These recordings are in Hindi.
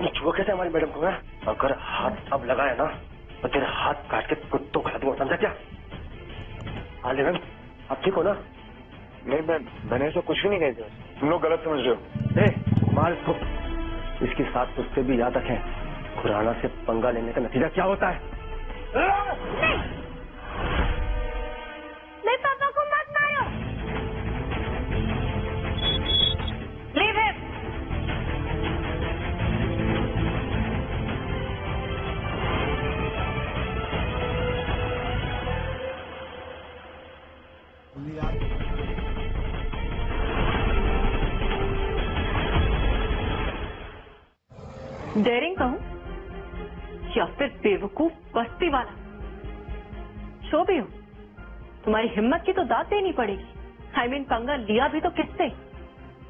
तूने छुआ कैसे हमारी मैडम को? है अगर हाथ अब लगाया ना तो तेरे हाथ काट के कुत्तों खा दूंगा, समझा क्या? आलिया मैम आप ठीक हो ना? नहीं मैंने ऐसा कुछ भी नहीं कहा, तुम लोग गलत समझ रहे हो। मार इसको। इसके साथ उससे भी याद रखें, खुराना से पंगा लेने का नतीजा क्या होता है। नहीं पापा को मत मारो। Leave him. डेयरिंग कहूं या फिर बेवकूफ बस्ती वाला, शो भी हो। तुम्हारी हिम्मत की तो दाद देनी पड़ेगी। आई मीन पंगा लिया भी तो किससे?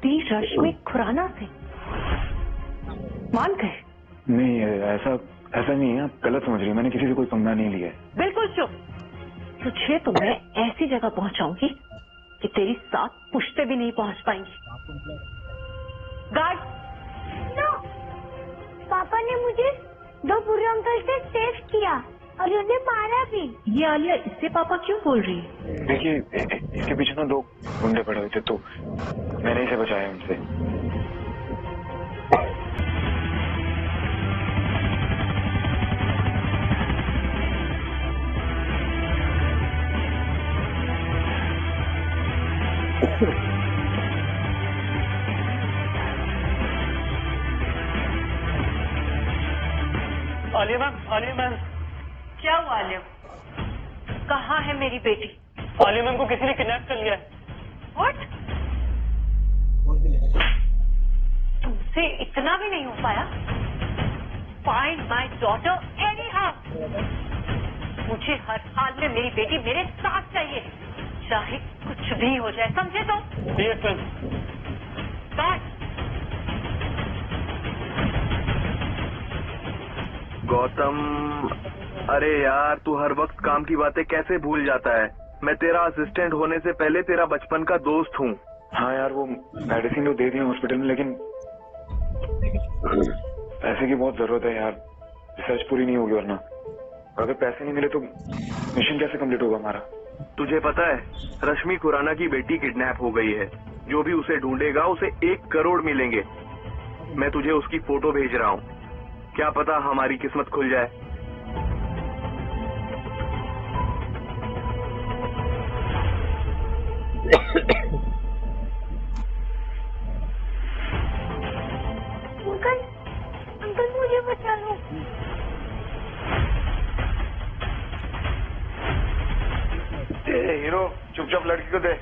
दी रश्मि खुराना से। मान गए? नहीं ऐसा नहीं है, आप गलत समझ रही है, मैंने किसी से कोई पंगा नहीं लिया है। बिल्कुल चुप। तुझे तो मैं ऐसी जगह पहुंचाऊंगी कि तेरी 7 पुश्ते भी नहीं पहुंच पाएंगी। गार्ड! पापा ने मुझे 2 बुरे अंकल से सेव किया और उन्हें मारा भी। ये आलिया इससे पापा क्यों बोल रही है? देखिए इसके पीछे ना 2 गुंडे पड़े हुए थे, तो मैंने इसे बचाया उनसे। आलिया मैम क्या हुआ आलिया? कहाँ है मेरी बेटी? आलिया मैम को किसी ने किडनैप कर लिया है। What? तुमसे इतना भी नहीं हो पाया? Find my daughter anyhow. मुझे हर हाल में मेरी बेटी मेरे साथ चाहिए, चाहे कुछ भी हो जाए, समझे तो? Yes ma'am. गौतम, अरे यार तू हर वक्त काम की बातें कैसे भूल जाता है? मैं तेरा असिस्टेंट होने से पहले तेरा बचपन का दोस्त हूँ। हाँ यार वो मेडिसिन तो दे दी हॉस्पिटल में, लेकिन पैसे की बहुत जरूरत है यार, रिसर्च पूरी नहीं होगी वरना। अगर पैसे नहीं मिले तो मिशन कैसे कंप्लीट होगा हमारा? तुझे पता है रश्मि खुराना की बेटी किडनैप हो गई है। जो भी उसे ढूंढेगा उसे 1 करोड़ मिलेंगे। मैं तुझे उसकी फोटो भेज रहा हूँ, क्या पता हमारी किस्मत खुल जाए। अंकल मुझे बचा लो। हीरो चुपचाप लड़की को दे।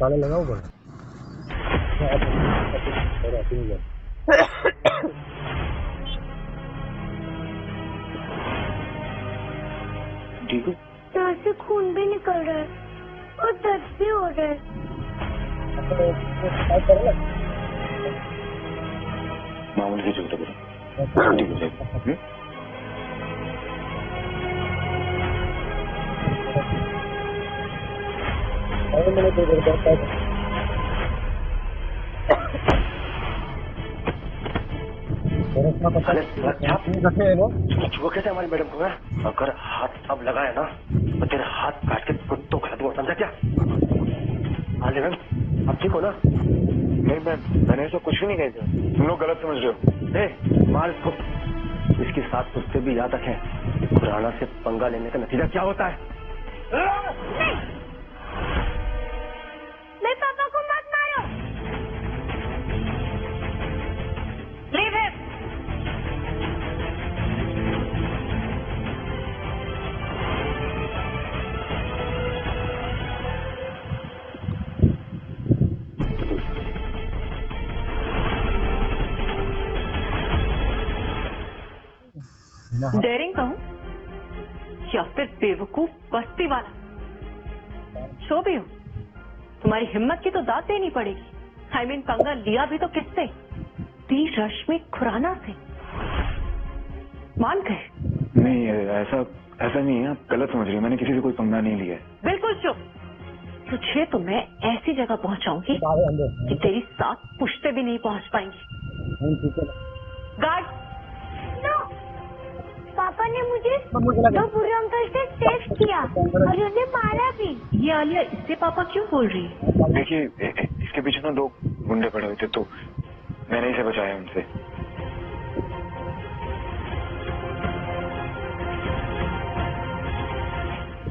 ताला लगाओ बड़ा। ठीक है, यहाँ से खून भी निकल रहा है और दर्द भी हो रहा है। मामूली से चलता बेटा, ठीक हो जाएगा। छुआ कैसे हमारी मैडम को? है अगर हाथ अब लगाया ना तो तेरे हाथ काट के कुत्तों खा दूंगा, समझा क्या? आलिया मैम आप ठीक हो ना? नहीं मैंने ऐसा कुछ भी नहीं कहा, तुम लोग गलत समझ रहे हो। मार इसको। इसके साथ उससे भी याद रखें, खुराना से पंगा लेने का नतीजा क्या होता है। नहीं पापा को मत मारो। Leave him. डेयरिंग कहूं या फिर बेवकूफ बस्ती वाला, जो भी हो तुम्हारी हिम्मत की तो दाद देनी पड़ेगी। आई मीन पंगा लिया भी तो किससे? दी रश्मि खुराना से। मान गए? नहीं ऐसा नहीं है, आप गलत समझ रही हैं। मैंने किसी से कोई पंगा नहीं लिया है। बिल्कुल चुप। तुझे तो मैं ऐसी जगह पहुंचाऊंगी कि तेरी 7 पुश्ते भी नहीं पहुंच पाएंगी। गार्ड! नो, पापा ने मुझे दो बुरे अंकल से सेव किया और उन्हें मारा भी। ये आलिया इससे पापा क्यों बोल रही है? देखिए इसके पीछे ना 2 गुंडे पड़े हुए थे, तो मैंने इसे बचाया उनसे।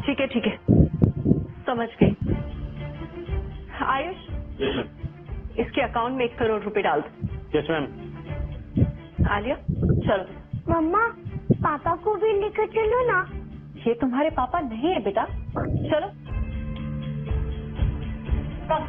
ठीक है, समझ गई। आयुष, इसके अकाउंट में 1 करोड़ रुपए डाल दो। Yes ma'am. आलिया चलो। मम्मा, पापा को भी लेकर चलो ना। ये तुम्हारे पापा नहीं है बेटा, चलो। कम।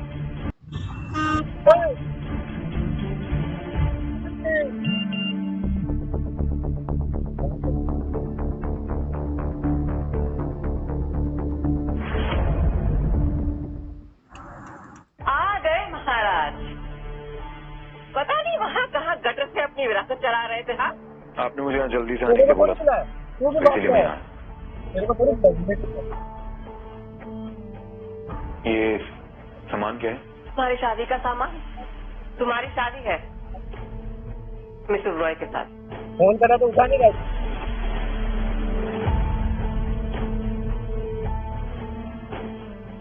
आ गए महाराज। पता नहीं वहाँ कहाँ गटर से अपनी विरासत चला रहे थे। हाँ, आपने मुझे यहाँ जल्दी से आने के बोला था, इसीलिए मैं आया। ये सामान क्या है? तुम्हारी शादी का सामान। तुम्हारी शादी है मिसेस रॉय के साथ। फोन करा तो उठा नहीं रहा।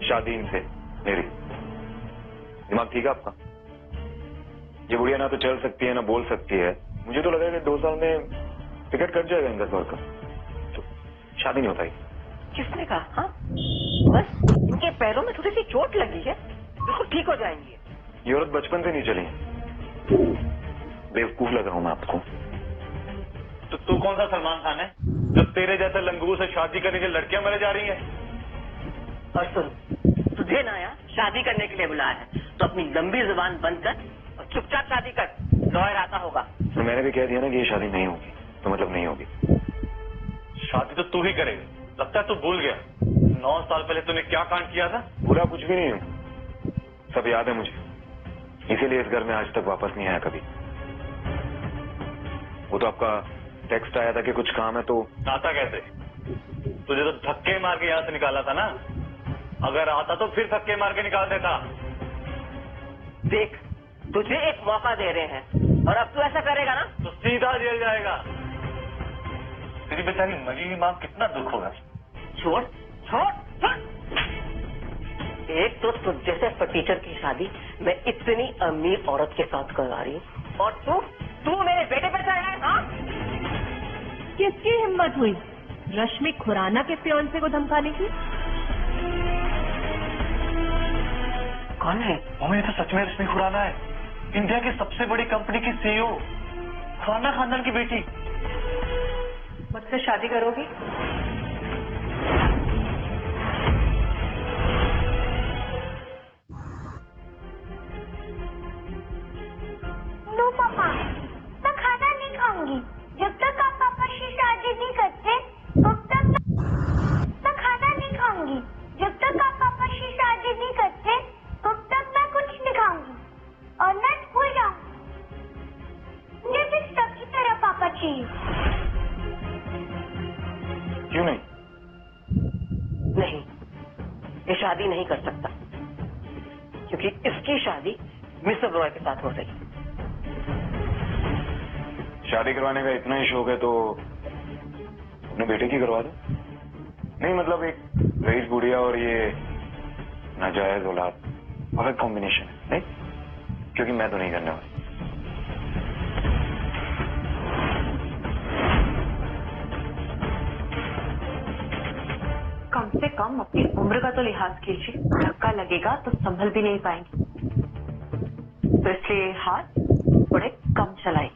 शादी इनसे मेरी। दिमाग ठीक है आपका? ये बुढ़िया ना तो चल सकती है ना बोल सकती है। मुझे तो लगा कि 2 साल में टिकट कट जाएगा इनका स्वर का, तो शादी नहीं होता ही। किसने कहा? हाँ, बस इनके पैरों में थोड़ी सी चोट लगी है, बिल्कुल ठीक हो जाएंगी। ये औरत बचपन से नहीं चली है। बेवकूफ लग रहा हूँ मैं आपको। तो तू कौन सा सलमान खान है जो तेरे जैसे लंगूर से शादी करने के लड़कियां मरे जा रही हैं? और सुन, तुझे ना यहाँ शादी करने के लिए बुलाया है, तो अपनी लंबी जुबान बंद कर और चुपचाप शादी कर। लॉयर आता होगा। तो मैंने भी कह दिया ना कि ये शादी नहीं होगी, तो मतलब नहीं होगी। शादी तो तू ही करेगा। लगता है तू भूल गया 9 साल पहले तूने क्या कांड किया था। बुरा कुछ भी नहीं हूँ, सब याद है मुझे। इसीलिए इस घर में आज तक वापस नहीं आया कभी। वो तो आपका टेक्स्ट आया था कि कुछ काम है, तो आता कैसे? तुझे तो धक्के मार के यहाँ से निकाला था ना। अगर आता तो फिर धक्के मार के निकाल देता। देख, तुझे एक मौका दे रहे हैं और अब तू ऐसा करेगा ना तो सीधा जेल जाएगा। तेरी बेचारी मरी हुई मां कितना दुख होगा। छोड़ छोड़ छोड़। एक तो तुझ जैसे फटीचर की शादी मैं इतनी अमीर औरत के साथ करवा रही हूँ, और तू मेरे बेटे पे चढ़ा है। हाँ, किसकी हिम्मत हुई रश्मि खुराना के फियांसे को धमकाने की? कौन है? मम्मी, ये तो सच में रश्मि खुराना है, इंडिया की सबसे बड़ी कंपनी की सीईओ, खुराना खानदान की बेटी। मुझसे शादी करोगी? नो पापा, मैं खाना नहीं खाऊंगी। जब तक आप पापा से शादी नहीं करते तब तक मैं खाना नहीं खाऊंगी। जब तक आप पापा से शादी नहीं करते तब तक मैं कुछ नहीं खाऊंगी और मैं स्कूल जाऊंगी। मुझे भी सबकी तरह पापा चाहिए। क्यों नहीं? नहीं, ये शादी नहीं कर सकता, क्योंकि इसकी शादी मिस्टर रॉय के साथ हो रही। शादी करवाने का इतना ही शौक है तो अपने बेटे की करवा दो। नहीं मतलब एक रईस बुढ़िया और ये नाजायज औलाद परफेक्ट कॉम्बिनेशन है, नहीं? क्योंकि मैं तो नहीं करने वाली। कम से कम अपनी उम्र का तो लिहाज कीजिए। धक्का लगेगा तो संभल भी नहीं पाएंगे, तो इसलिए हाथ थोड़े कम चलाइए।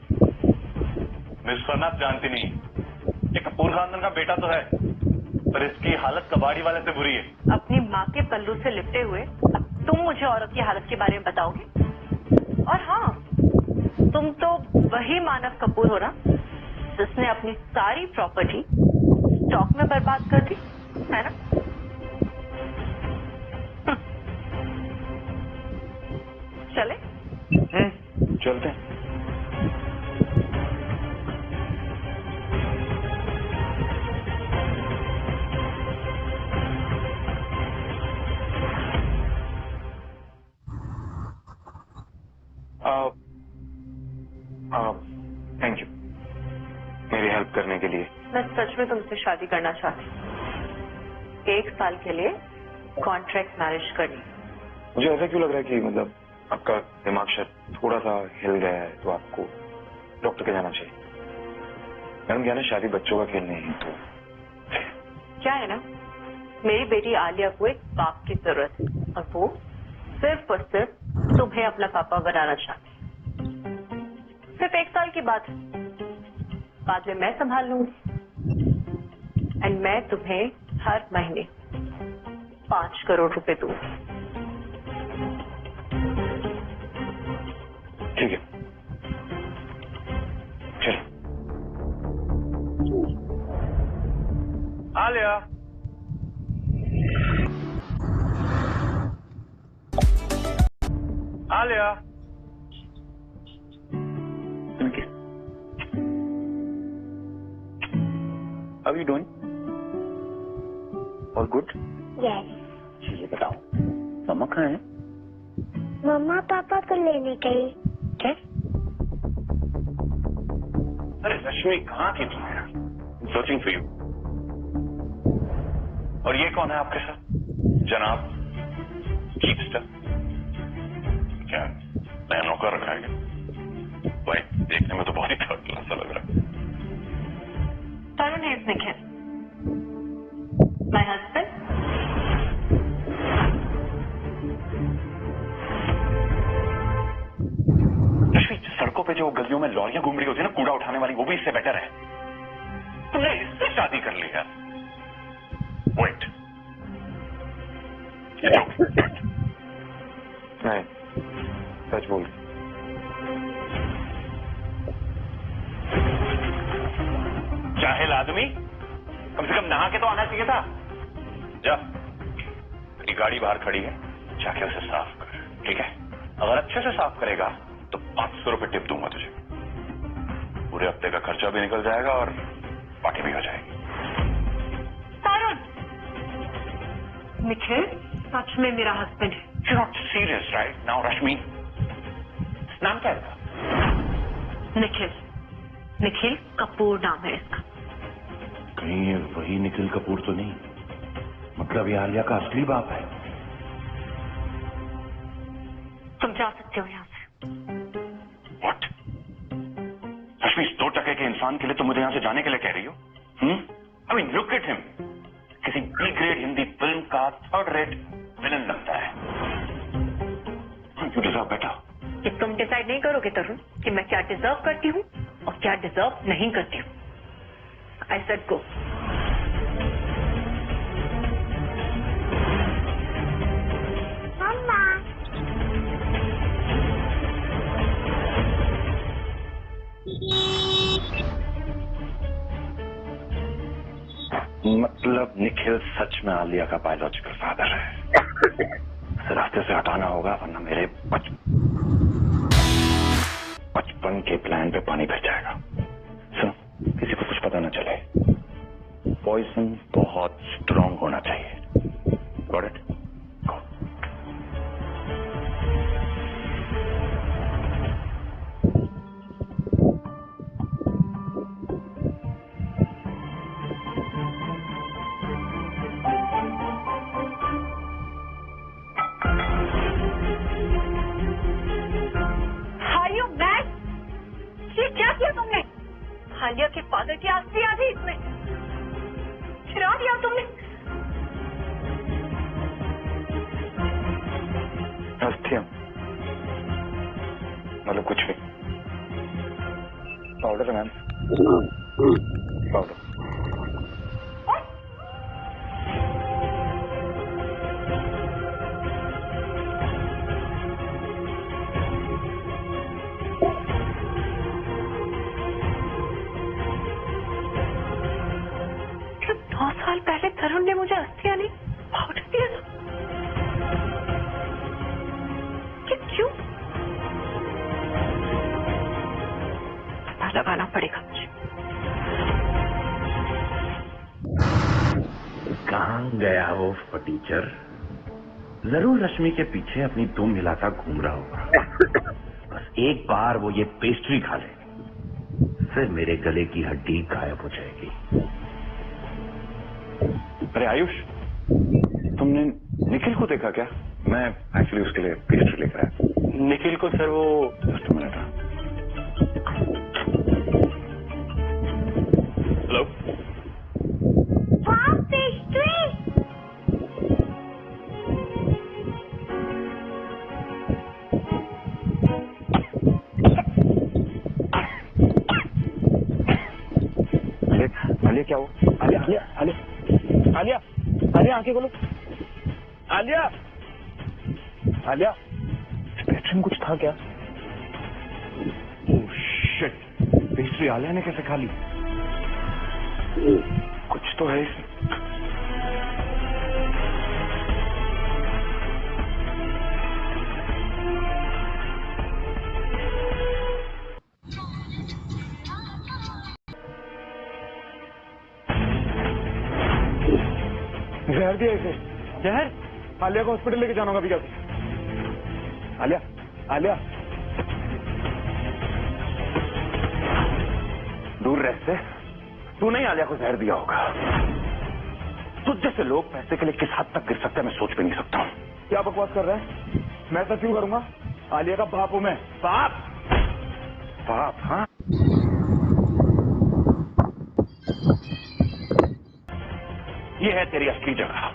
मिस करना आप जानती नहीं, ये कपूर खानदान का बेटा तो है, पर इसकी हालत कबाड़ी वाले से बुरी है। अपनी माँ के पल्लू से लिपटे हुए अब तुम मुझे औरत की हालत के बारे में बताओगे? और हाँ, तुम तो वही मानव कपूर हो ना जिसने अपनी सारी प्रॉपर्टी स्टॉक में बर्बाद कर दी, है ना? चले? चलते हैं। थैंक यू मेरी हेल्प करने के लिए। मैं सच में तुमसे शादी करना चाहती हूँ। 1 साल के लिए कॉन्ट्रैक्ट मैरिज करनी। मुझे ऐसा क्यों लग रहा है कि मतलब आपका दिमाग शायद थोड़ा सा हिल गया है, तो आपको डॉक्टर के जाना चाहिए। मैडम क्या ना, शादी बच्चों का खेल नहीं है। तो क्या है ना, मेरी बेटी आलिया को एक बाप की जरूरत है और वो सिर्फ और सिर्फ तुम्हें अपना पापा बनाना चाहती है। सिर्फ 1 साल की बात है, बाद में मैं संभाल लूंगी एंड मैं तुम्हें हर महीने 5 करोड़ रुपए दूंगी। ठीक है, चलो। Alia, Alia, How are you doing? All good? Yes. ये बताओ, मम्मा कहाँ है? मम्मा पापा को लेने गई। क्या? अरे रश्मि, कहाँ थी तुम यार? Searching for you. और ये कौन है आपके साथ? जनाब कीपस्टर। क्या नया नौकर रखा है क्या? भाई देखने में तो बहुत ही थर्ड क्लास सा लग रहा है। तरुण is Nikhil, my husband. रश्मि, सड़कों पे जो गलियों में लॉरियां घूम रही होती है ना, कूड़ा उठाने वाली, वो भी इससे बेटर है। तुमने इससे शादी कर ली यार। वेट, नहीं, सच बोल। जाहिल आदमी, कम से कम नहा के तो आना चाहिए था। जा, तेरी गाड़ी बाहर खड़ी है, जाके उसे साफ कर, ठीक है? अगर अच्छे से साफ करेगा तो 500 रुपए टिप दूंगा तुझे। पूरे हफ्ते का खर्चा भी निकल जाएगा और पार्टी भी हो जाएगी। तरुण, निखिल सच में मेरा हस्बैंड है। You're not serious, right? Now, रश्मि, नाम क्या है इसका? निखिल, निखिल कपूर नाम है इसका। कहीं ये वही निखिल कपूर तो नहीं? मतलब ये आलिया का असली बाप है? तुम जा सकते हो यहाँ से। What? रश्मि, इस 2 टके के इंसान के लिए तुम मुझे यहाँ से जाने के लिए कह रही हो? I mean, look at him. किसी बी ग्रेड हिंदी फिल्म का 3rd रेट विलन लगता है। You deserve better. कि तुम डिसाइड नहीं करोगे तरुण कि मैं क्या डिजर्व करती हूँ और क्या डिजर्व नहीं करती हूँ। I said go. मम्मा, मतलब निखिल सच में आलिया का बायोलॉजिकल फादर है। इसे रास्ते से हटाना होगा, वरना मेरे बचपन के प्लान पे पानी फिर जाएगा। सुनो, किसी को कुछ पता ना चले। पॉइजन बहुत स्ट्रांग होना चाहिए। Got it? Go. Are you mad? ये क्या किया तुमने? आलिया के फादर की आस्ती आ थी इसमें। छिड़ा दिया तुमने। अस्थियम मतलब कुछ भी। पाउडर है मैम, पाउडर। गया वो फटीचर जरूर रश्मि के पीछे अपनी दुम हिलाता घूम रहा होगा। बस एक बार वो ये पेस्ट्री खा ले, फिर मेरे गले की हड्डी गायब हो जाएगी। अरे आयुष, तुमने निखिल को देखा क्या? मैं एक्चुअली उसके लिए पेस्ट्री लेकर आया। निखिल को सर वो जस्ट अ मिनट। हेलो, वाह पेस्ट्री। आलिया क्या हुआ? आलिया आलिया आलिया आलिया आलिया आंखें खोलो। आलिया आलिया, पेस्ट्री में कुछ था क्या? ओह शिट, पेस्ट्री आलिया ने कैसे खा ली? कुछ तो है इसमें। जहर दिया इसे। जहर? आलिया को हॉस्पिटल लेके जाना होगा अभी। क्या? आलिया आलिया दूर रह से। तू नहीं आलिया को जहर दिया होगा। तुझ जैसे लोग पैसे के लिए किस हद तक गिर सकते हैं मैं सोच भी नहीं सकता हूँ। क्या बकवास कर रहा है? मैं ऐसा क्यों करूंगा? आलिया का बाप हूं मैं। बाप? बाप? हाँ, ये है तेरी असली जगह,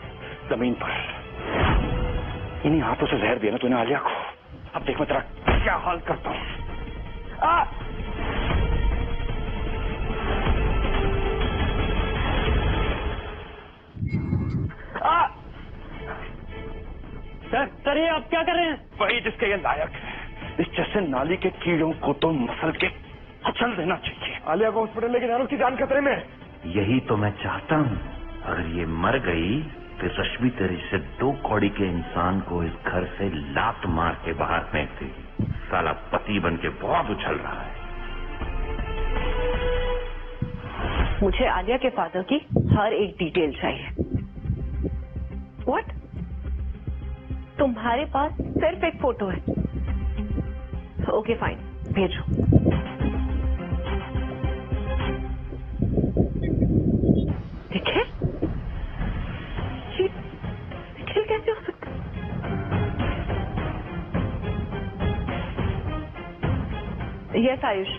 जमीन पर। इन्हीं हाथों से जहर दिया ना तूने आलिया को। अब देख मैं तेरा क्या हाल करता हूं। सर ये आप क्या कर रहे हैं? वही जिसके ये लायक है। इस जैसे नाली के कीड़ों को तो मसल के कुचल देना चाहिए। आलिया को हॉस्पिटल लेके जाना, उसकी जान खतरे में। यही तो मैं चाहता हूँ। अगर ये मर गई फिर रश्मि तेरे से 2 कौड़ी के इंसान को इस घर से लात मार के बाहर फेंक देगी। साला पति बन के बहुत उछल रहा है। मुझे आलिया के फादर की हर एक डिटेल चाहिए। व्हाट? तुम्हारे पास सिर्फ एक फोटो है? ओके फाइन, भेजो। निखिल? निखिल कैसे हो सकता? यस आयुष।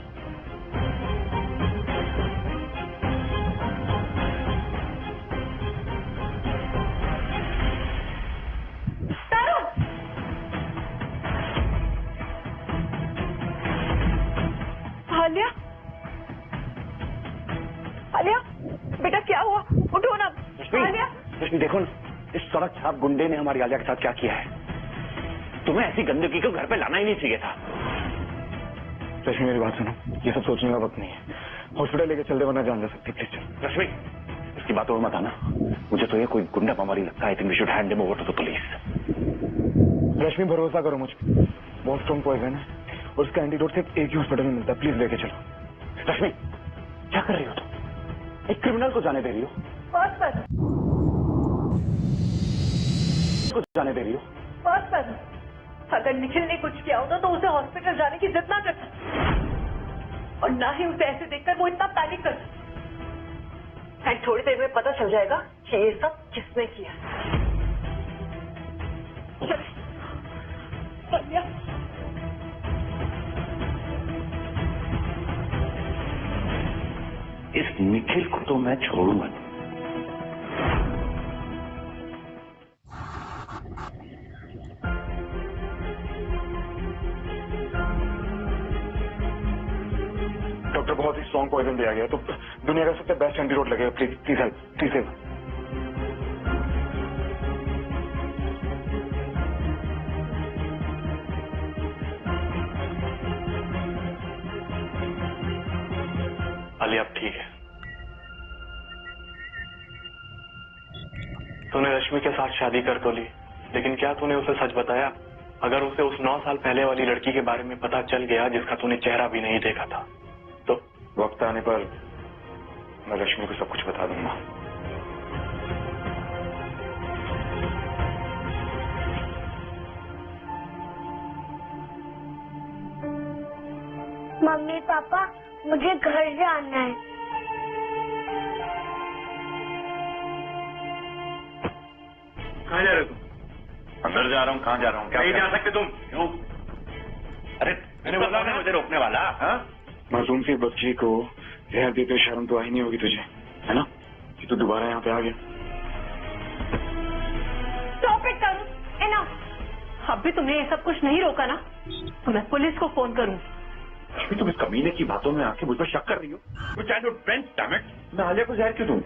आलिया, आलिया, बेटा क्या हुआ? उठो ना। आलिया, रश्मि देखो ना, इस सड़क छाप गुंडे ने हमारी आलिया के साथ क्या किया है। तुम्हें ऐसी गंदगी को घर पे लाना ही नहीं चाहिए था। रश्मि मेरी बात सुनो, ये सब सोचने का वक्त नहीं है। हॉस्पिटल लेके चल दे वरना जान जा सकती। प्लीज चल। रश्मि इसकी बातों में मत आना। मुझे तो ये कोई गुंडा बमबारी लगता है। I think we should hand him over to the police. Rashmi भरोसा करो मुझ पर, बहुत स्ट्रॉन्ग पॉइजन है और उसका एंटीडोट सिर्फ एक ही हॉस्पिटल में मिलता है। प्लीज लेके चलो। रश्मि क्या कर रही हो तुम? एक क्रिमिनल को जाने दे रही हो? बस को जाने दे रही हो? बस अगर निखिल ने कुछ किया होता तो उसे हॉस्पिटल जाने की जिद ना करता, और ना ही उसे ऐसे देखकर वो इतना पैनिक करता। एंड थोड़ी देर में पता चल जाएगा कि ये सब किसने किया। चलिए। इस निखिल को तो मैं छोड़ूंगा। डॉक्टर बहुत ही स्ट्रॉन्ग पॉइजन दिया गया, तो दुनिया का सबसे बेस्ट एंटीडोट लगेगा। Please please help, please help. Alia अब ठीक है। तूने रश्मि के साथ शादी कर तो ली, लेकिन क्या तूने उसे सच बताया? अगर उसे उस 9 साल पहले वाली लड़की के बारे में पता चल गया जिसका तूने चेहरा भी नहीं देखा था, तो वक्त आने पर मैं रश्मि को सब कुछ बता दूंगा। मम्मी पापा मुझे घर जाना है। कहाँ जा रहे हो तुम? अंदर जा रहा हूँ। कहाँ जा रहा हूँ? क्या नहीं जा सकते तुम। क्यों? अरे मैंने बोला ना मुझे रोकने वाला। हाँ, मासूम सी बच्ची को जहर देते शर्म तो आई नहीं होगी तुझे, है ना, कि तू दोबारा यहाँ पे आ गया। Stop it Tarun, enough. अब भी तुमने ये सब कुछ नहीं रोका ना, तो मैं पुलिस को फोन करूँ। अभी तुम इस कमीने की बातों में आके मुझ पर शक कर रही हो? वो चाइल्डहुड फ्रेंड, डैम इट। मैं आलिया को जहर क्यों दूं?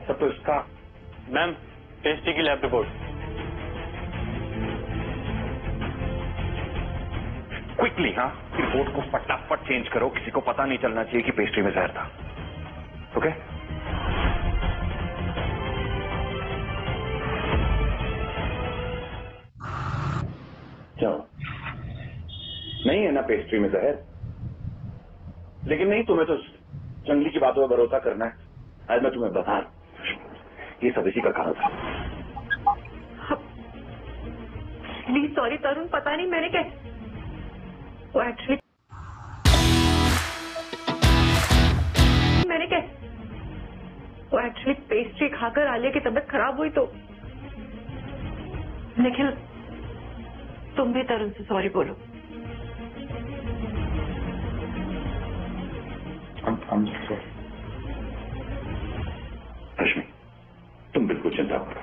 सब तो इसका। मैम, पेस्ट्री की लैब रिपोर्ट। क्विकली, हाँ, रिपोर्ट को फटाफट चेंज करो। किसी को पता नहीं चलना चाहिए कि पेस्ट्री में जहर था। ओके? चलो, नहीं है ना पेस्ट्री में जहर? लेकिन नहीं, तुम्हें तो जंगली की बातों पर भरोसा करना है। आज मैं तुम्हें बता, ये सब इसी का कारण था। प्लीज सॉरी तरुण, पता नहीं मैंने कैसे, वो एक्चुअली पेस्ट्री खाकर आलिया की तबीयत खराब हुई तो। निखिल, तुम भी तरुण से सॉरी बोलो। रश्मि, तुम बिल्कुल चिंता करो,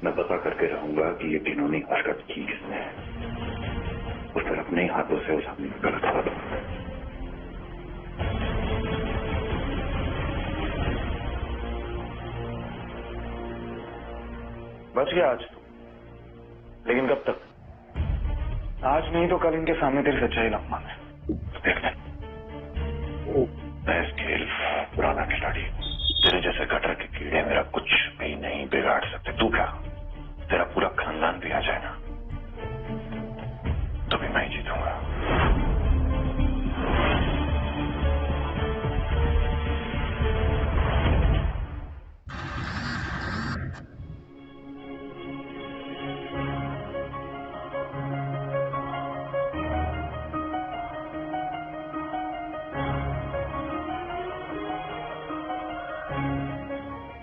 मैं पता करके रहूंगा कि ये घिनौनी हरकत की किसने है, और फिर अपने ही हाथों से उस आदमी को गलत हवा दूंगा। बच गया आज तो, लेकिन कब तक? आज नहीं तो कल इनके सामने तेरी सच्चाई लाऊंगा मैं। देखना, मैं इस खेल पुराना खिलाड़ी, तेरे जैसे गटर के कीड़े मेरा कुछ भी नहीं बिगाड़ सकते। तू क्या, तेरा पूरा खानदान भी आ जाए ना, तो भी मैं ही जीतूंगा।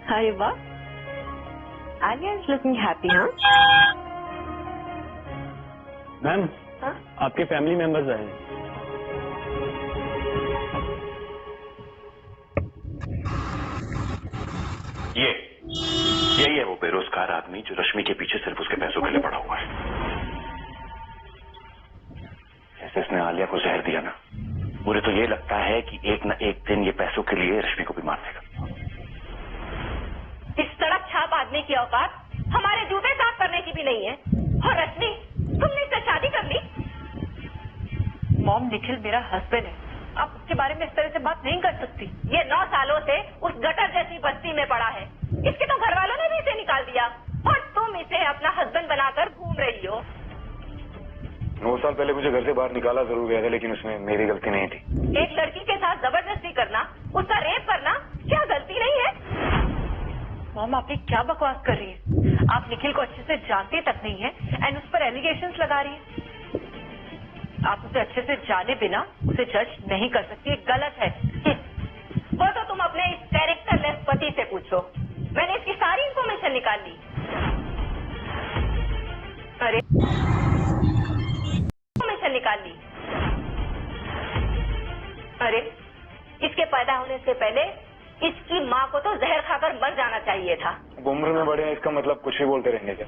Hi, वाह, Alia is looking happy, huh? Ma'am, हाँ? आपके फैमिली मेंबर्स आए हैं। यही है वो बेरोजगार आदमी जो रश्मि के पीछे सिर्फ उसके पैसों के लिए पड़ा हुआ है। जैसे इसने आलिया को जहर दिया ना, मुझे तो ये लगता है कि एक न एक दिन ये पैसों के लिए रश्मि को भी मार देगा। इस सड़क छाप आदमी की औकात हमारे जूते साफ करने की भी नहीं है। और रश्मि, तुमने इससे शादी कर ली? मॉम, निखिल मेरा हस्बैंड है, आप उसके बारे में इस तरह से बात नहीं कर सकती। ये 9 सालों से उस गटर जैसी बस्ती में पड़ा है। इसके तो घर वालों ने भी इसे निकाल दिया, और तुम इसे अपना हस्बैंड बनाकर घूम रही हो। 9 साल पहले मुझे घर से बाहर निकाला जरूर गया था, लेकिन उसमें मेरी गलती नहीं थी। एक लड़की के साथ जबरदस्ती करना, उसका रेप करना, क्या गलती नहीं है? मॉम, आप ये क्या बकवास कर रही है? आप निखिल को अच्छे से जानती तक नहीं है एंड उस पर एलिगेशंस लगा रही है। आप उसे अच्छे से जाने बिना उसे जज नहीं कर सकती, ये गलत है। वो तो तुम अपने इस कैरेक्टरलेस पति से पूछो। मैंने इसकी सारी इंफॉर्मेशन निकाल ली। अरे इंफॉर्मेशन निकाल ली। अरे, इसके पैदा होने से पहले इसकी माँ को तो जहर खाकर मर जाना चाहिए था। अब उम्र में बड़े हैं, इसका मतलब कुछ भी बोलते रहेंगे क्या?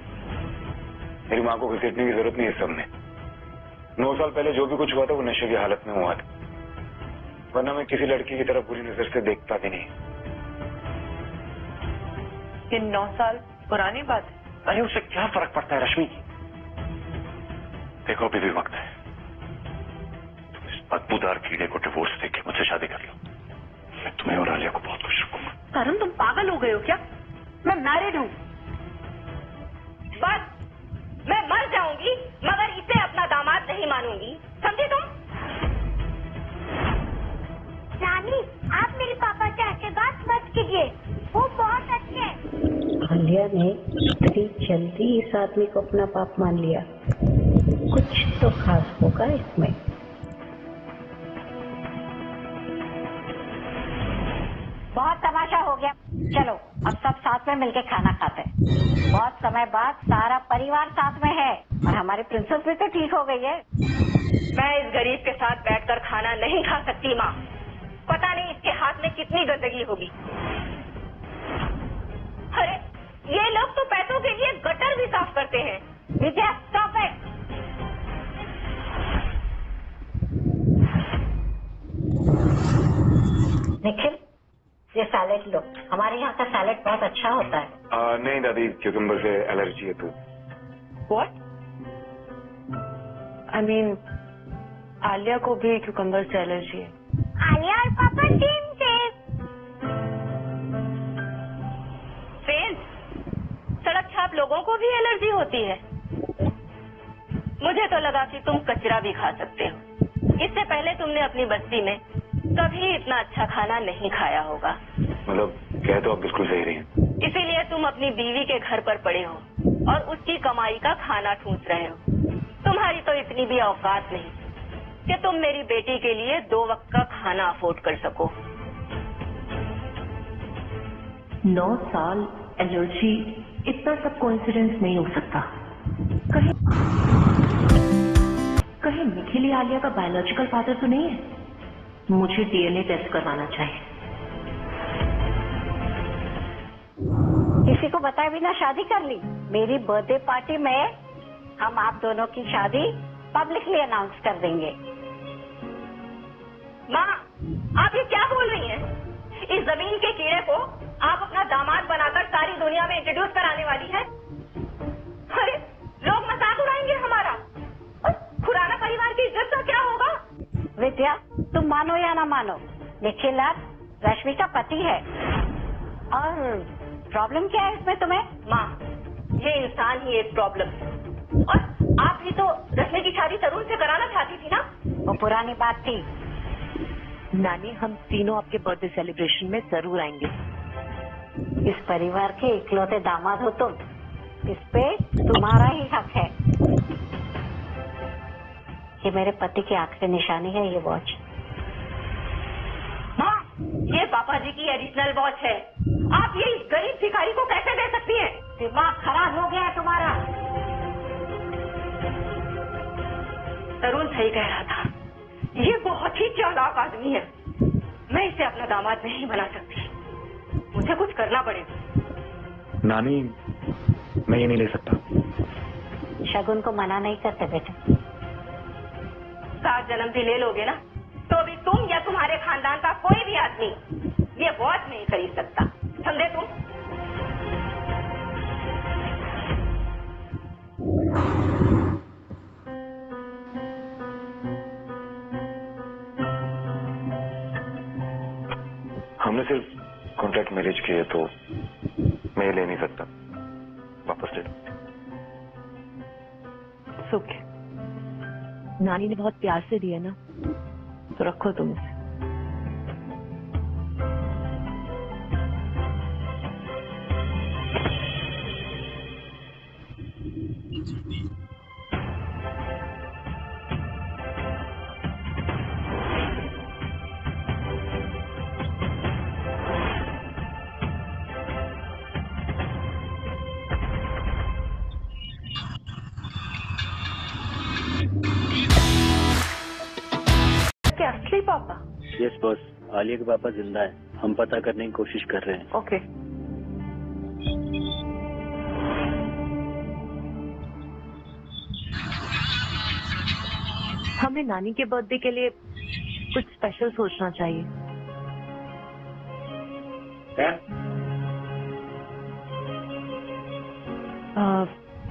मेरी माँ को घसीटने की जरूरत नहीं है सब में। 9 साल पहले जो भी कुछ हुआ था वो नशे की हालत में हुआ था, वरना मैं किसी लड़की की तरफ बुरी नजर से देखता भी नहीं। ये 9 साल पुरानी बात है। अरे उसे क्या फर्क पड़ता है रश्मि? देखो अभी भी वक्त है, तुम इस बदबूदार कीड़े को डिवोर्स देके मुझसे शादी कर लो, मैं तुम्हें और आलिया को बहुत खुश रखूंगा। तरुण, तुम पागल हो गए हो क्या? मैं मैरिड हूँ। बस, मैं मर जाऊंगी मगर इसे अपना दामाद नहीं मानूंगी, समझी तुम? नानी, आप मेरे पापा से ऐसे बात मत कीजिए, वो बहुत अच्छे हैं। आलिया ने इतनी जल्दी इस आदमी को अपना बाप मान लिया, कुछ तो खास होगा इसमें। बहुत तमाशा हो गया। चलो अब सब साथ में मिलके खाना खाते हैं। बहुत समय बाद सारा परिवार साथ में है और हमारी प्रिंसेस भी तो ठीक हो गई है। मैं इस गरीब के साथ बैठकर खाना नहीं खा सकती माँ। पता नहीं इसके हाथ में कितनी गंदगी होगी। अरे ये लोग तो पैसों के लिए गटर भी साफ करते हैं। विजय स्टॉप इट। निखिल ये सैलेड लो, हमारे यहाँ का सैलेड बहुत अच्छा होता है। नहीं दादी, क्यूकम्बर से एलर्जी है तो। What? I mean, आलिया को भी क्यूकम्बर से एलर्जी है। आलिया और पापा सेम सेम। सड़क छाप लोगों को भी एलर्जी होती है। मुझे तो लगा कि तुम कचरा भी खा सकते हो। इससे पहले तुमने अपनी बस्ती में कभी इतना अच्छा खाना नहीं खाया होगा। मतलब कह तो आप बिल्कुल सही रही हैं। इसीलिए तुम अपनी बीवी के घर पर पड़े हो और उसकी कमाई का खाना ठूंस रहे हो। तुम्हारी तो इतनी भी औकात नहीं कि तुम मेरी बेटी के लिए 2 वक्त का खाना अफोर्ड कर सको। 9 साल एलर्जी इतना सब कोइंसिडेंस नहीं हो सकता। कहीं निखिल आलिया का बायोलॉजिकल फादर तो नहीं है? मुझे डीएनए टेस्ट करवाना चाहिए। किसी को बताए बिना शादी कर ली। मेरी बर्थडे पार्टी में हम आप दोनों की शादी पब्लिकली अनाउंस कर देंगे। माँ, आप ये क्या बोल रही हैं? इस जमीन के कीड़े को आप अपना दामाद बनाकर सारी दुनिया में इंट्रोड्यूस कराने वाली हैं? अरे लोग मजाक उड़ाएंगे हमारा। और खुराना परिवार की इज्जत का क्या होगा? विद्या तुम मानो या ना मानो, निखिल रश्मि का पति है। और प्रॉब्लम क्या है इसमें तुम्हें? माँ, ये इंसान ही एक प्रॉब्लम है। और आप भी तो रश्मि की शादी तरुण से कराना चाहती थी ना? वो पुरानी बात थी। नानी, हम तीनों आपके बर्थडे सेलिब्रेशन में जरूर आएंगे। इस परिवार के इकलौते दामाद हो तुम, इस पे तुम्हारा ही हक है। ये मेरे पति की आखिरी निशानी है, ये वॉच। माँ, ये पापा जी की एडिशनल वॉच है। आप ये इस गरीब भिखारी को कैसे दे सकती हैं? दिमाग खराब हो गया है तुम्हारा। तरुण सही कह रहा था, ये बहुत ही चालाक आदमी है। मैं इसे अपना दामाद नहीं बना सकती। मुझे कुछ करना पड़ेगा। नानी, मैं ये नहीं ले सकता। शगुन को मना नहीं करते बेटा। 7 जन्म भी ले लोगे ना, तो भी तुम या तुम्हारे खानदान का कोई भी आदमी ये वॉच नहीं खरीद सकता। समझे तुम? हमने सिर्फ कॉन्ट्रैक्ट मैरिज किए तो मैं ये ले नहीं सकता। वापस दे दो। सुख, नानी ने बहुत प्यार से दिया ना, तो रखो तुम इसे। क्या असली पापा? यस बॉस, आलिया के पापा जिंदा है। हम पता करने की कोशिश कर रहे हैं। ओके। हमें नानी के बर्थडे के लिए कुछ स्पेशल सोचना चाहिए।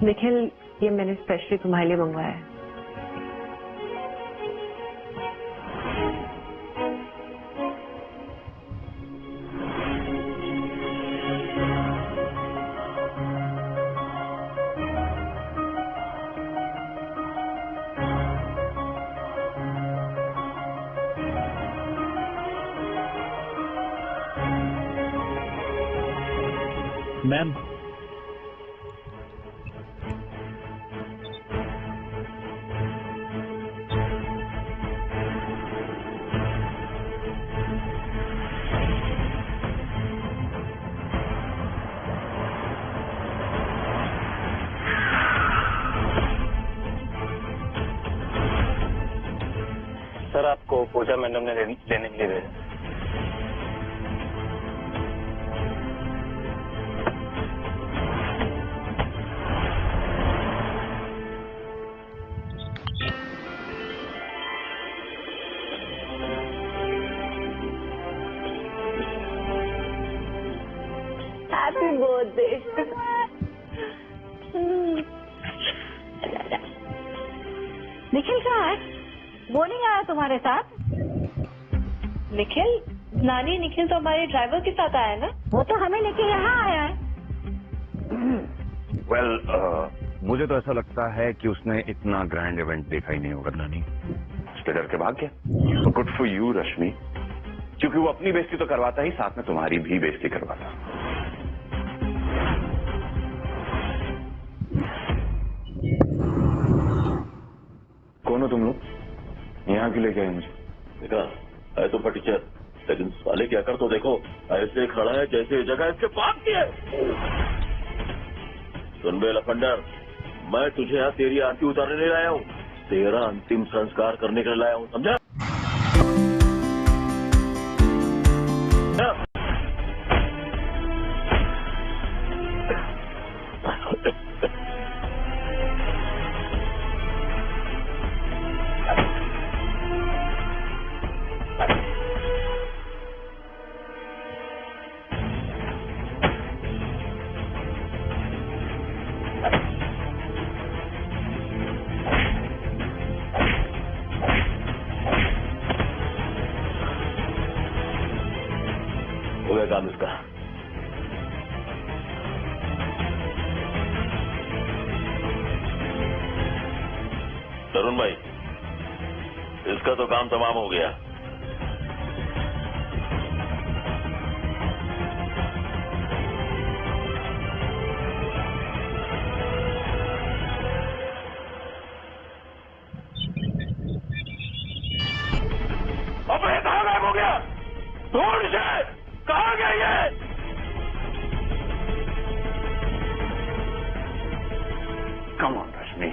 निखिल, ये मैंने स्पेशली तुम्हारे लिए मंगवाया है। मैम, सर आपको पूजा मैडम ने लेने के लिए भेजा। Happy birthday. निखिल कहाँ है? वो नहीं आया तुम्हारे साथ? निखिल? नानी, निखिल तो हमारे ड्राइवर के साथ आया ना। वो तो हमें लेके यहाँ आया है। मुझे तो ऐसा लगता है कि उसने इतना ग्रैंड इवेंट देखा ही नहीं होगा नानी, उसके डर के भाग गया। तो गुड फॉर यू रश्मि, क्योंकि वो अपनी बेइज्जती तो करवाता ही, साथ में तुम्हारी भी बेइज्जती करवाता। कौन हो तुम लोग? यहाँ क्यों लेके आए मुझे? देखा है तो टीचर, लेकिन साले क्या कर तो देखो, ऐसे खड़ा है जैसे जगह इसके पाप की है। सुन बे लफंडर, मैं तुझे यहाँ तेरी आरती उतारने नहीं लाया हूँ, तेरा अंतिम संस्कार करने के लिए लाया हूँ, समझा? हो गया काम इसका। तरुण भाई, इसका तो काम तमाम हो गया। अब ये कहाँ गायब हो गया? ढूंढ जाए, कहाँ गया ये? कम ऑन रश्मि,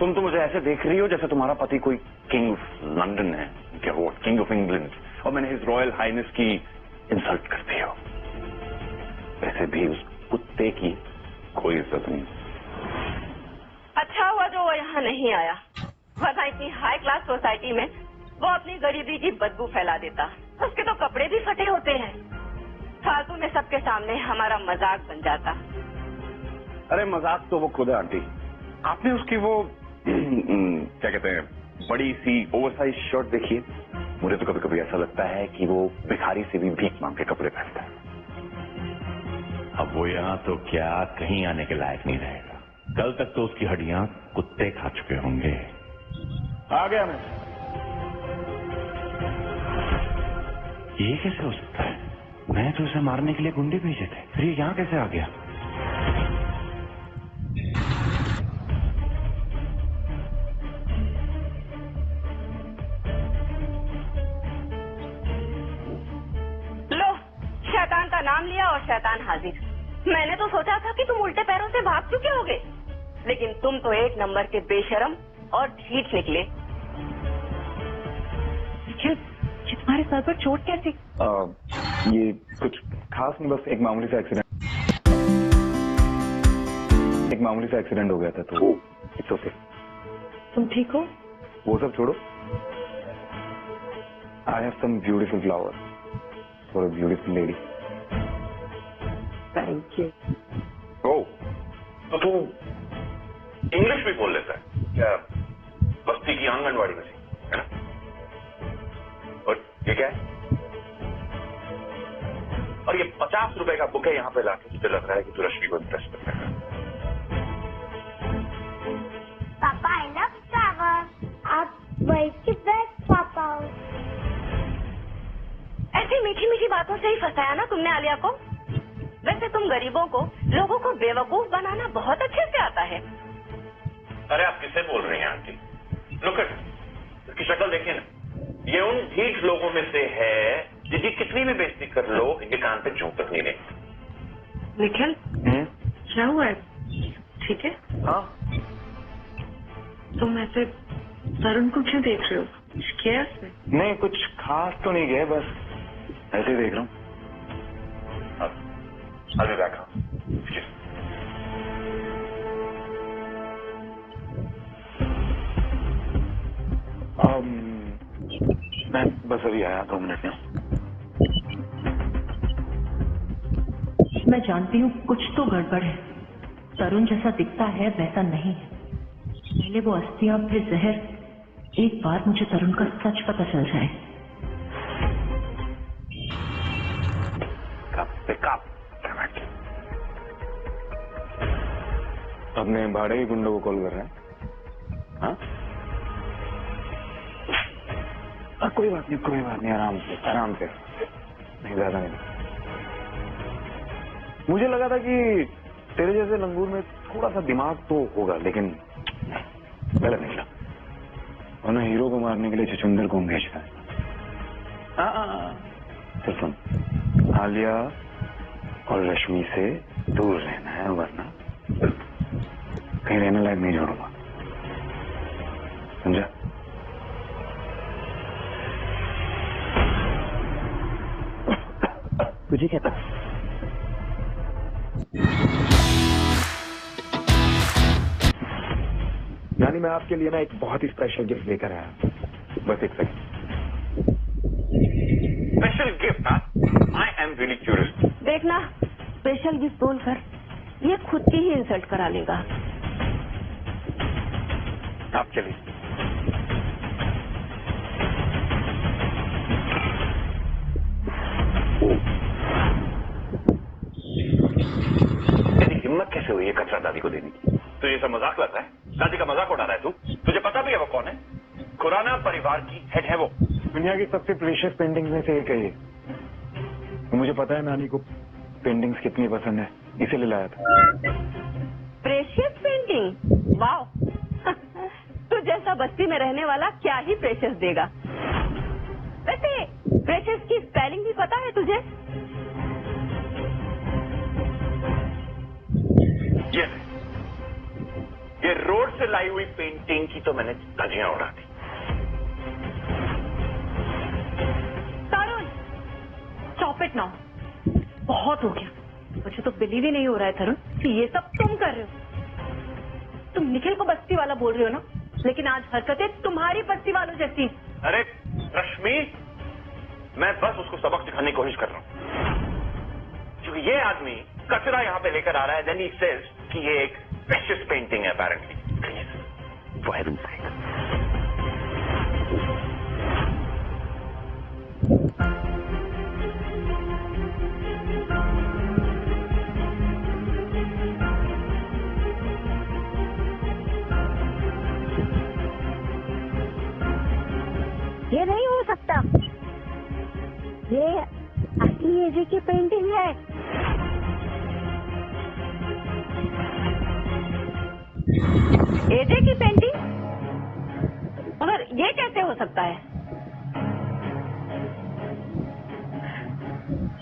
तुम तो मुझे ऐसे देख रही हो जैसे तुम्हारा पति कोई किंग ऑफ लंदन है, क्या वो किंग ऑफ इंग्लैंड, और मैंने हिज रॉयल हाइनेस की इंसल्ट करती हो। वैसे भी उस कुत्ते की कोई इज्जत नहीं। अच्छा हुआ जो वो यहाँ नहीं आया, वरना इतनी हाई क्लास सोसाइटी में वो अपनी गरीबी की बदबू फैला देता। उसके तो कपड़े भी फटे होते हैं, फालतू में सबके सामने हमारा मजाक बन जाता। अरे मजाक तो वो खुद है आंटी। आपने उसकी वो क्या कहते हैं, बड़ी सी ओवरसाइज शर्ट देखिए। मुझे तो कभी कभी ऐसा लगता है कि वो भिखारी से भी भीख मांग के कपड़े पहनता है। अब वो यहाँ तो क्या कहीं आने के लायक नहीं रहेगा। कल तक तो उसकी हड्डियां कुत्ते खा चुके होंगे। आ गया मैं। ये कैसे हो सकता है? मैं तो उसे मारने के लिए गुंडे भेजे थे, फिर ये यहाँ कैसे आ गया? लो, शैतान का नाम लिया और शैतान हाजिर। मैंने तो सोचा था कि तुम उल्टे पैरों से भाग चुके होगे, लेकिन तुम तो एक नंबर के बेशरम और ढीठ निकले। तुम्हारे सर पर चोट कैसी? ये कुछ खास नहीं, बस एक मामूली सा एक्सीडेंट हो गया था, तो इट्स ओके। तुम ठीक हो? वो सब छोड़ो। I have some beautiful flower for a beautiful lady. Thank you. ओ, तो तू इंग्लिश भी बोल लेता है क्या? बस्ती की आंगनवाड़ी में है ना? और ये क्या है? और ये 50 रुपए का बुक है, यहाँ पे लाके तुझे लग रहा है कि तू रश्मि को इम्प्रेस कर रहा है। पापा आई लव फ्लावर, आप वर्ल्ड के बेस्ट पापा हो। ऐसी मीठी मीठी बातों से ही फंसाया ना तुमने आलिया को। वैसे तुम गरीबों को, लोगों को बेवकूफ बनाना बहुत अच्छे से आता है। अरे आप किससे बोल रही हैं आंटी? लुक एट, इसकी शक्ल देखिए ना। ये उन ढीठ लोगों में से है जिनकी कितनी भी बेइज्जती कर लो, इनके कान पे जूं तक नहीं रहेगी। निखिल, क्या हुआ है? ठीक है? हाँ, तुम ऐसे तरुण को क्यों देख रहे हो? किया उसने? नहीं, कुछ खास तो नहीं गया, बस ऐसे ही देख रहा हूँ। अभी बैठा मैं बस अभी आया 2 मिनट में। मैं जानती हूँ कुछ तो गड़बड़ है। तरुण जैसा दिखता है वैसा नहीं है। पहले वो अस्थियां फिर जहर। एक बार मुझे तरुण का सच पता चल जाए। अपने भाड़े के गुंडों को कॉल कर रहे हैं? हाँ? कोई बात नहीं, आराम से, नहीं ज्यादा नहीं। मुझे लगा था कि तेरे जैसे लंगूर में थोड़ा सा दिमाग तो होगा, लेकिन गलत निकला। उन्हें हीरो को मारने के लिए छछुंदर को भेजता है। तो सुन, आलिया और रश्मि से दूर रहना है, वरना कहीं रहने लायक नहीं छोड़ूंगा, समझा? तुझे क्या पता? नानी, मैं आपके लिए ना एक बहुत ही स्पेशल गिफ्ट लेकर आया। बस एक second. Special gift? I am really curious. देखना, स्पेशल गिफ्ट बोलकर ये खुद की ही इंसल्ट करा लेगा। आप चलिए। तेरी हिम्मत कैसे हुई है कचरा दादी को देने की? तुझे ये सब मजाक लगता है? दादी का मजाक उड़ा रहा है तू? तुझे पता भी है वो कौन है? खुराना परिवार की हेड है वो। दुनिया की सबसे प्रीशियस पेंटिंग में से एक है ये। मुझे पता है नानी को पेंटिंग्स कितनी पसंद है, इसीलिए लाया था। Precious painting? वाओ। तू जैसा बस्ती में रहने वाला क्या ही प्रेशियस देगा। वैसे प्रेशियस की स्पेलिंग भी पता है तुझे? ये रोड से लाई हुई पेंटिंग की तो मैंने धज्जियां उड़ा दी। तरुण, स्टॉप इट नाउ। बहुत हो गया। मुझे तो बिलीव ही नहीं हो रहा है तरुण कि ये सब तुम कर रहे हो। तुम निखिल को बस्ती वाला बोल रहे हो ना, लेकिन आज हरकतें तुम्हारी बस्ती वालों जैसी। अरे रश्मि, मैं बस उसको सबक सिखाने की कोशिश कर रहा हूँ, क्योंकि ये आदमी कचरा यहाँ पे लेकर आ रहा है। देन ही सेज कि ये एक प्रेशियस पेंटिंग है अपेरेंटली। प्लीज फॉर हेवन्स सेक। ये नहीं हो सकता। ये असली एजे की पेंटिंग है। एजे की पेंटिंग? मगर ये कैसे हो सकता है?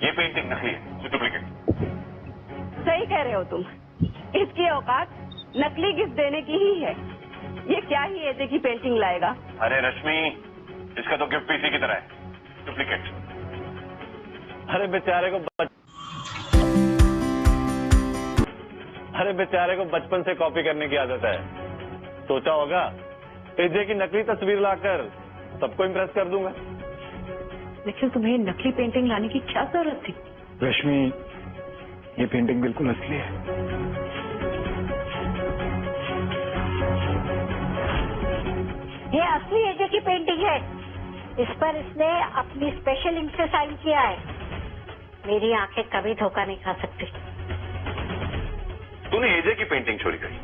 ये पेंटिंग नकली है, डुप्लीकेट। सही कह रहे हो तुम। इसकी औकात नकली गिफ्ट देने की ही है। ये क्या ही एजे की पेंटिंग लाएगा? अरे रश्मि, इसका तो गिफ्ट पीसी की तरह है, डुप्लीकेट। अरे बेचारे को बचपन से कॉपी करने की आदत है। सोचा होगा एजे की नकली तस्वीर लाकर सबको इम्प्रेस कर दूंगा। लेकिन तुम्हें नकली पेंटिंग लाने की क्या जरूरत थी? रश्मि, ये पेंटिंग बिल्कुल असली है। ये असली एजे की पेंटिंग है। इस पर इसने अपनी स्पेशल इंक से साइन किया है। मेरी आंखें कभी धोखा नहीं खा सकती। तूने एजे की पेंटिंग चोरी करी।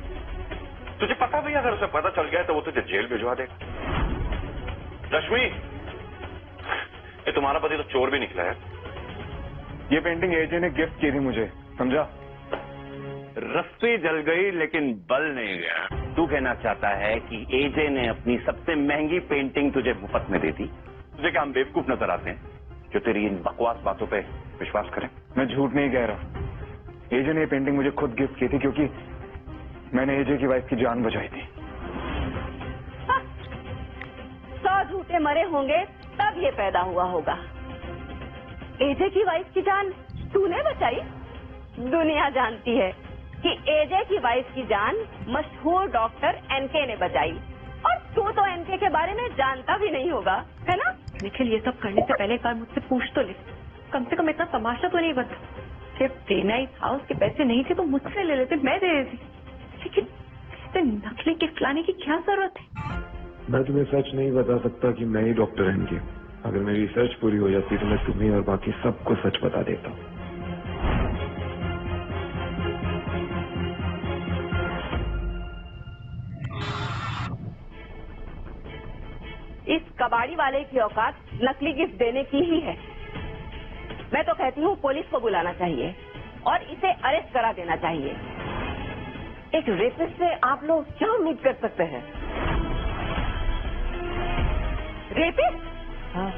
तुझे पता भी अगर उसे पता चल गया तो वो तुझे जेल भिजवा देगा। रश्मि, ये तुम्हारा पति तो चोर भी निकला है। ये पेंटिंग एजे ने गिफ्ट की थी मुझे, समझा? रस्सी जल गई लेकिन बल नहीं गया। तू कहना चाहता है कि एजे ने अपनी सबसे महंगी पेंटिंग तुझे मुफ्त में दे दी? तुझे क्या हम बेवकूफ नजर आते हैं जो तेरी इन बकवास बातों पे विश्वास करें? मैं झूठ नहीं कह रहा। एजे ने ये पेंटिंग मुझे खुद गिफ्ट की थी, क्योंकि मैंने एजे की वाइफ की जान बचाई थी। सौ भूखे मरे होंगे तब ये पैदा हुआ होगा। एजे की वाइफ की जान तूने बचाई। दुनिया जानती है कि एजे की वाइफ की जान मशहूर डॉक्टर एनके ने बचाई, और तू तो एनके के बारे में जानता भी नहीं होगा, है ना? निखिल, ये सब करने से पहले एक बार मुझसे पूछ तो ले, कम से कम इतना तमाशा तो नहीं बता। सिर्फ देना ही था, उसके पैसे नहीं थे तो मुझसे ले लेते, मैं दे देती। लेकिन इसे नकली गिफ्ट लाने की क्या जरूरत है? मैं तुम्हें सच नहीं बता सकता कि मैं ही डॉक्टर एनके। अगर मेरी रिसर्च पूरी हो जाती तो मैं तुम्हें और बाकी सबको सच बता देता। इस कबाड़ी वाले की औकात नकली गिफ्ट देने की ही है। मैं तो कहती हूँ पुलिस को बुलाना चाहिए और इसे अरेस्ट करा देना चाहिए। एक रेपिस्ट से आप लोग क्या उम्मीद कर सकते हैं? रेपिस्ट? हाँ,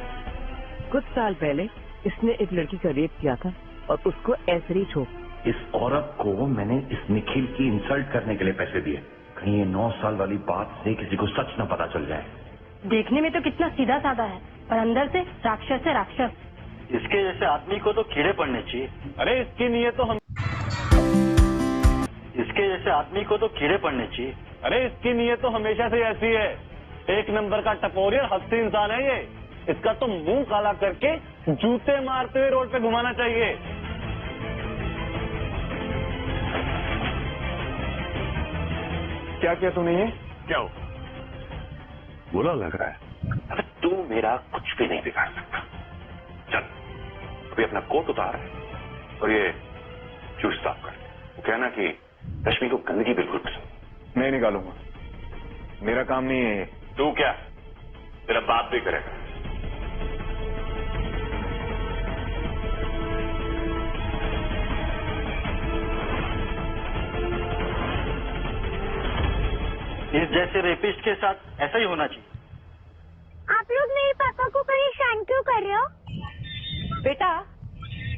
कुछ साल पहले इसने एक लड़की का रेप किया था और उसको ऐसे ही छोड़। इस औरत को मैंने इस निखिल की इंसल्ट करने के लिए पैसे दिए। कहीं ये 9 साल वाली बात से किसी को सच न पता चल जाए। देखने में तो कितना सीधा साधा है, पर अंदर से राक्षस है, राक्षस। इसके जैसे आदमी को तो कीड़े पड़ने चाहिए। अरे इसकी नीयत तो हम इसके जैसे आदमी को तो कीड़े पड़ने चाहिए। अरे इसकी नीयत तो हमेशा से ऐसी है। एक नंबर का टपोरी और हस्ती इंसान है ये। इसका तो मुंह काला करके जूते मारते हुए रोड पे घुमाना चाहिए। क्या किया तूने ये? क्या हो? बुरा लग रहा है। अबे तू मेरा कुछ भी नहीं बिगाड़ सकता। चल अभी अपना कोट उतार और ये जूस साफ कर। वो कहना कि रश्मि को गंदगी बिल्कुल पसंद। मैं निकालूंगा, मेरा काम नहीं है। तू क्या, तेरा बाप भी करेगा। इस जैसे रेपिस्ट के साथ ऐसा ही होना चाहिए। आप लोग मेरे पापा को परेशान क्यों कर रहे हो? बेटा,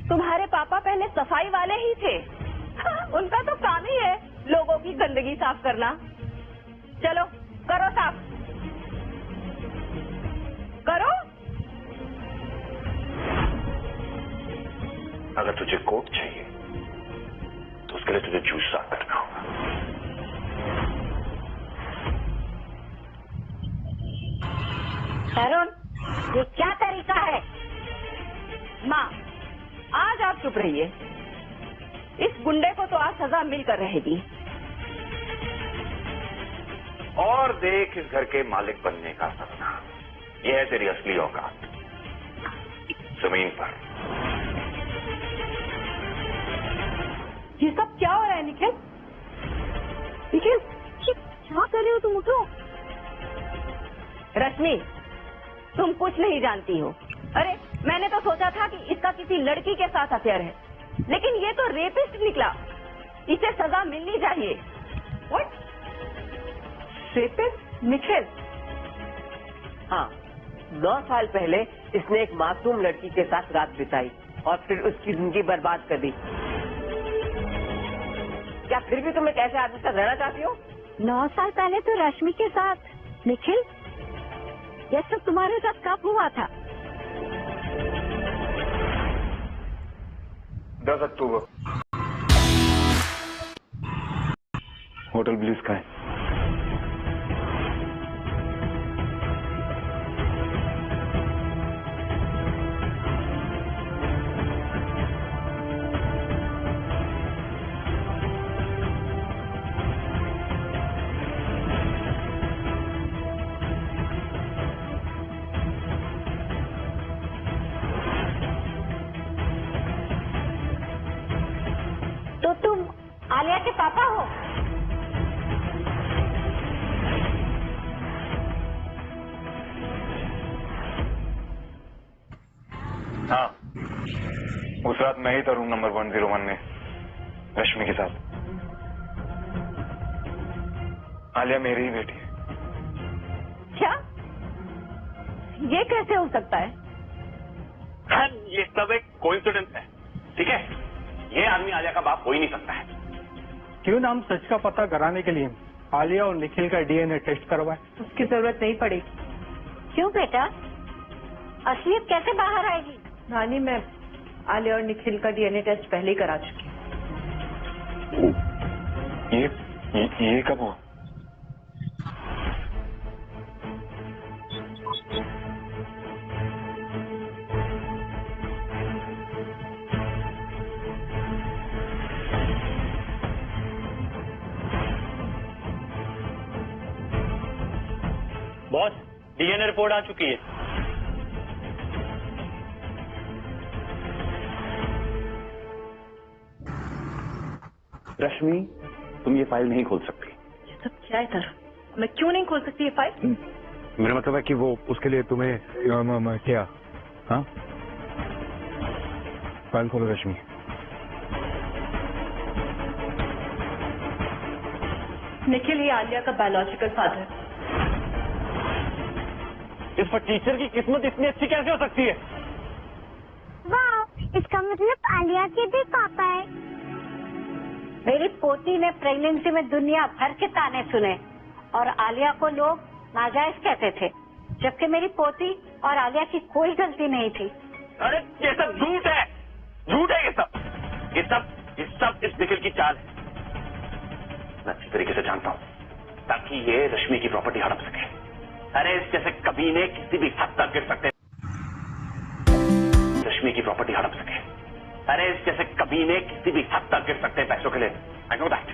तुम्हारे पापा पहले सफाई वाले ही थे। उनका तो काम ही है लोगों की गंदगी साफ करना। चलो करो साफ, करो। अगर तुझे कोट चाहिए तो उसके लिए तुझे जूस साफ करना होगा। तरुण, ये क्या तरीका है? माँ, आज आप चुप रहिए। इस गुंडे को तो आज सजा मिलकर रहेगी। और देख इस घर के मालिक बनने का सपना। यह है तेरी असली औकात, जमीन पर। ये सब क्या हो रहा है निखिल? निखिल, क्या कर रहे हो तुम? उठो। रश्मि, तुम कुछ नहीं जानती हो। अरे मैंने तो सोचा था कि इसका किसी लड़की के साथ अफेयर है, लेकिन ये तो रेपिस्ट निकला। इसे सजा मिलनी चाहिए। What? रेपिस्ट निखिल? हाँ, 9 साल पहले इसने एक मासूम लड़की के साथ रात बिताई और फिर उसकी जिंदगी बर्बाद कर दी। क्या फिर भी तुम एक ऐसे आदमी से रहना चाहती हो? 9 साल पहले तो रश्मि के साथ। निखिल, ये सब तुम्हारे साथ कब हुआ था? 10 अक्टूबर। होटल ब्लिस का है। तो तुम आलिया के पापा हो? हाँ, उस रात मैं ही था रूम नंबर 101 में रश्मि के साथ। आलिया मेरी ही बेटी है। क्या? ये कैसे हो सकता है? ये सब एक कोइंसिडेंस है, ठीक है? ये आदमी आलिया का बाप हो ही नहीं सकता है। क्यों ना हम सच का पता कराने के लिए आलिया और निखिल का डीएनए टेस्ट करवाएं? उसकी जरूरत नहीं पड़ेगी। क्यों बेटा? असलियत कैसे बाहर आएगी? नानी, मैं आलिया और निखिल का डीएनए टेस्ट पहले ही करा चुकी हूँ। ये कब हुआ? बॉस, डीएनए रिपोर्ट आ चुकी है। रश्मि, तुम ये फाइल नहीं खोल सकती। ये सब क्या है सर? मैं क्यों नहीं खोल सकती ये फाइल? मेरा मतलब है कि वो उसके लिए तुम्हें क्या? हाँ, फाइल खोलो रश्मि। निखिल ये आलिया का बायोलॉजिकल फादर है। इस पर टीचर की किस्मत इतनी अच्छी कैसे हो सकती है? वाह, इसका मतलब आलिया के भी पापा है। मेरी पोती ने प्रेगनेंसी में दुनिया भर के ताने सुने और आलिया को लोग नाजायज कहते थे, जबकि मेरी पोती और आलिया की कोई गलती नहीं थी। अरे ये सब झूठ है, झूठ है ये सब इस निखिल की चाल है। मैं अच्छी तरीके से जानता हूँ ताकि ये रश्मि की प्रॉपर्टी हड़प सके। अरे इस जैसे कमीने किसी भी हद तक गिर सकते, रश्मि की प्रॉपर्टी हड़प सके। अरे इस जैसे कमीने किसी भी हद तक गिर सकते हैं पैसों के लिए। I know that.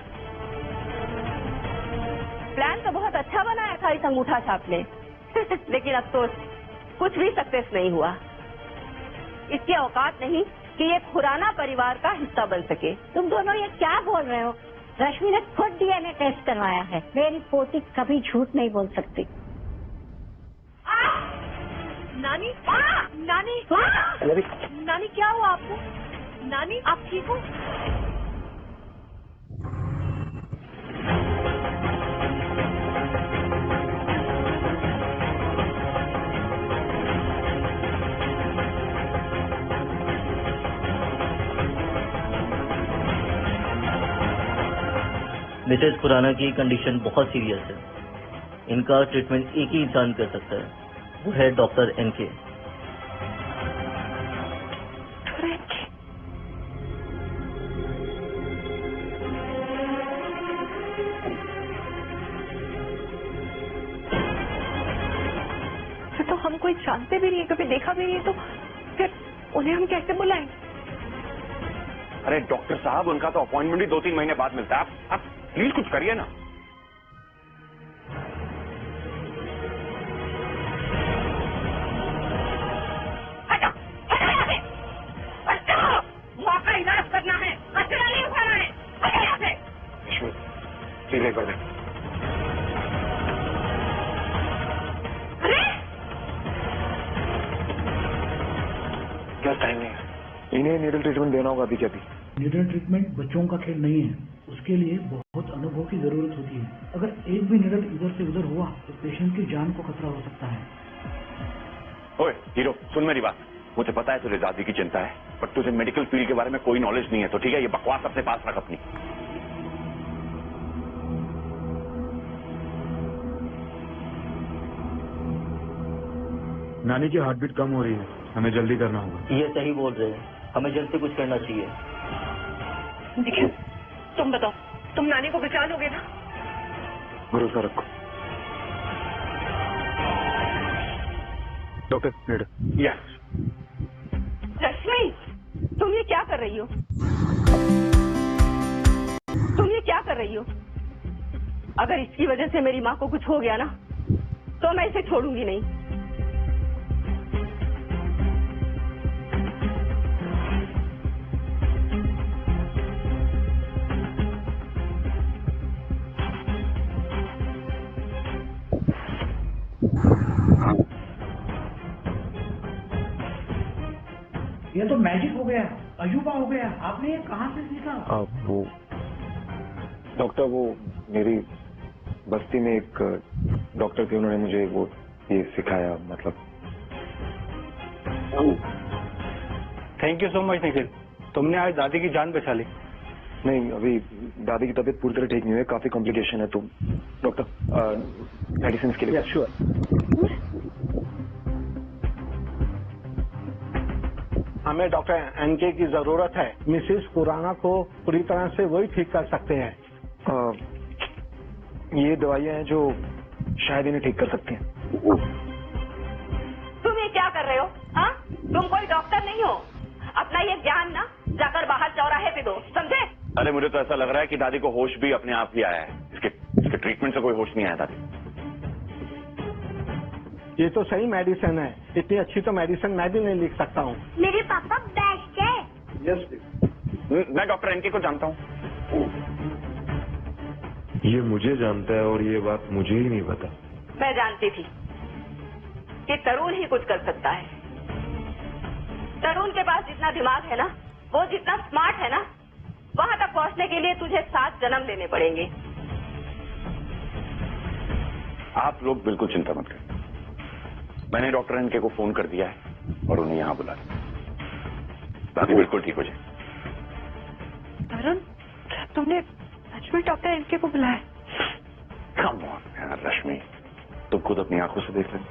प्लान तो बहुत अच्छा बनाया था इस अंगूठा छाप ने लेकिन अफसोस कुछ भी सक्सेस नहीं हुआ। इसकी औकात नहीं कि ये खुराना परिवार का हिस्सा बन सके। तुम दोनों ये क्या बोल रहे हो? रश्मि ने खुद डीएनए टेस्ट करवाया है। मेरी पोती कभी झूठ नहीं बोल सकती। नानी, नानी, नानी क्या हुआ आपको? नानी, आप ठीक हो? मिसेज खुराना की कंडीशन बहुत सीरियस है। इनका ट्रीटमेंट एक ही इंसान कर सकता है, वो है डॉक्टर एनके। तो हम कोई जानते भी नहीं है, कभी देखा भी नहीं है, तो फिर उन्हें हम कैसे बुलाएं? अरे डॉक्टर साहब, उनका तो अपॉइंटमेंट ही 2-3 महीने बाद मिलता है। आप प्लीज कुछ करिए ना। मौका इलाज करना है, कचरा नहीं उठाना है। सीधे कर दे। क्या टाइम नहीं है? इन्हें नीडल ट्रीटमेंट देना होगा अभी के अभी। नीडल ट्रीटमेंट बच्चों का खेल नहीं है, उसके लिए बहुत अनुभव की जरूरत होती है। अगर एक भी नीडल इधर से उधर हुआ तो पेशेंट की जान को खतरा हो सकता है। ओए हीरो, सुन मेरी बात। मुझे पता है तुझे दादी की चिंता है, पर तुझे मेडिकल फील्ड के बारे में कोई नॉलेज नहीं है, तो ठीक है, ये बकवास अपने पास रख अपनी। नानी की हार्ट बीट कम हो रही है, हमें जल्दी करना होगा। ये सही बोल रहे हैं, हमें जल्द से कुछ करना चाहिए। देखिए, तुम बताओ, तुम नानी को बचा लोगे ना? भरोसा रखो डॉक्टर। नीडल। यस। रश्मि, तुम ये क्या कर रही हो? तुम ये क्या कर रही हो? अगर इसकी वजह से मेरी माँ को कुछ हो गया ना, तो मैं इसे छोड़ूंगी नहीं। ये तो मैजिक हो गया, अजूबा हो गया। आपने ये कहाँ से सीखा? वो डॉक्टर, वो मेरी बस्ती में एक डॉक्टर थे, उन्होंने मुझे वो ये सिखाया। मतलब thank you so much Nikhil, तुमने आज दादी की जान बचा ली। नहीं, अभी दादी की तबीयत पूरी तरह ठीक नहीं हुई है, काफी कॉम्प्लिकेशन है। तो डॉक्टर मेडिसिन के लिए। श्योर। हमें डॉक्टर एनके की जरूरत है। मिसेस खुराना को पूरी तरह से वही ठीक कर सकते हैं। ये दवाइयाँ हैं जो शायद इन्हें ठीक कर सकती हैं। तुम ये क्या कर रहे हो? हाँ, तुम कोई डॉक्टर नहीं हो। अपना ये ज्ञान ना जाकर बाहर चौराहे पे दो, समझे? अरे मुझे तो ऐसा लग रहा है कि दादी को होश भी अपने आप ही आया है। इसके ट्रीटमेंट से कोई होश नहीं आया दादी। ये तो सही मेडिसिन है। इतनी अच्छी तो मेडिसिन मैं भी नहीं लिख सकता हूँ। मेरे पापा बेस्ट है। यस, मैं डॉक्टर एनके को जानता हूँ। ये मुझे जानता है और ये बात मुझे ही नहीं पता। मैं जानती थी कि तरुण ही कुछ कर सकता है। तरुण के पास जितना दिमाग है ना, वो जितना स्मार्ट है ना, वहां तक पहुंचने के लिए तुझे 7 जन्म लेने पड़ेंगे। आप लोग बिल्कुल चिंता मत करें। मैंने डॉक्टर एनके को फोन कर दिया है और उन्हें यहाँ बुला लिया। दादी बिल्कुल ठीक हो जाए। तरुण, तुमने सच में डॉक्टर एनके को बुलाया? कम ऑन यार रश्मि, तुम खुद अपनी आंखों से देख लें।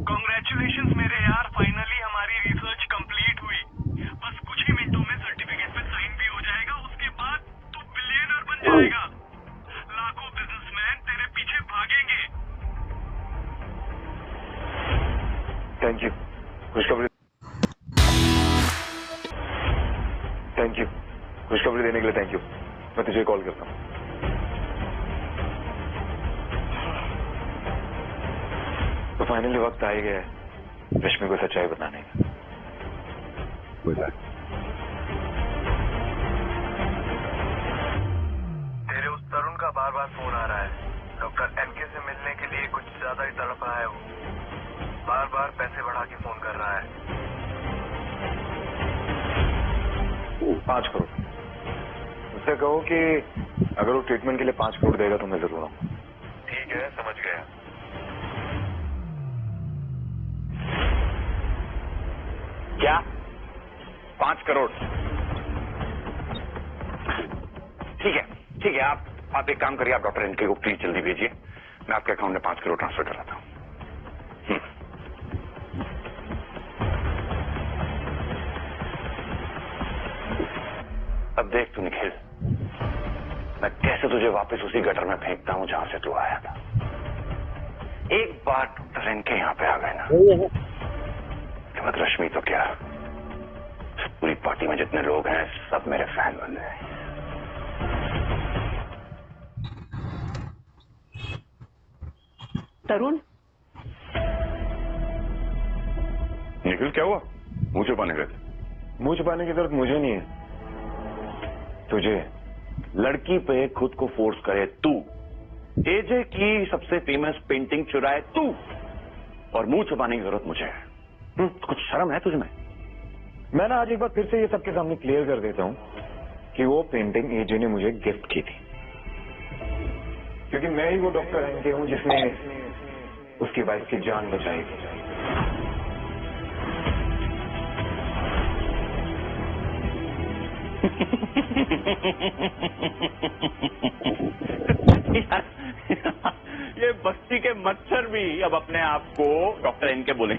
कांग्रेचुलेशंस मेरे यार, फाइनली हमारी रिसर्च कंप्लीट हुई। बस कुछ ही मिनटों में सर्टिफिकेट पे साइन भी हो जाएगा। उसके बाद तू बिलियनर बन जाएगा। लाखों बिजनेसमैन तेरे पीछे भागेंगे। थैंक यू खुशखबरी। थैंक यू खुशखबरी देने के लिए थैंक यू। मैं तुझे कॉल करता हूँ। तो फाइनली वक्त आ ही गया है रश्मि को सच्चाई बताने का। तेरे उस तरुण का बार बार फोन आ रहा है। डॉक्टर एनके से मिलने के लिए कुछ ज्यादा ही तड़प रहा है। वो बार बार पैसे बढ़ा के फोन कर रहा है। 5 करोड़। उससे कहो कि अगर वो ट्रीटमेंट के लिए 5 करोड़ देगा तो मैं जरूर आऊंगा। ठीक है, समझ गया। क्या 5 करोड़? ठीक है आप एक काम करिए, आप डॉक्टर एनके को प्लीज जल्दी भेजिए। मैं आपके अकाउंट में 5 करोड़ ट्रांसफर कराता हूँ। अब देख तू निखिल, मैं कैसे तुझे वापस उसी गटर में फेंकता हूँ जहां से तू आया था। एक बार डॉक्टर एनके यहाँ पे आ गए ना, मत रश्मि तो क्या, पूरी पार्टी में जितने लोग हैं सब मेरे फैन बन गए। तरुण, निखिल क्या हुआ? मुंह छुपाने गए? मुंह छुपाने की जरूरत मुझे नहीं है, तुझे। लड़की पे खुद को फोर्स करे तू, एजे की सबसे फेमस पेंटिंग चुराए तू, और मुंह छुपाने की जरूरत मुझे है। कुछ शर्म है तुझमें? मैं ना आज एक बार फिर से ये सबके सामने क्लियर कर देता हूँ कि वो पेंटिंग एजे ने मुझे गिफ्ट की थी, क्योंकि मैं ही वो डॉक्टर एनके हूँ जिसने उसकी वाइफ की जान बचाई थी। ये बस्ती के मच्छर भी अब अपने आप को डॉक्टर एनके बोले।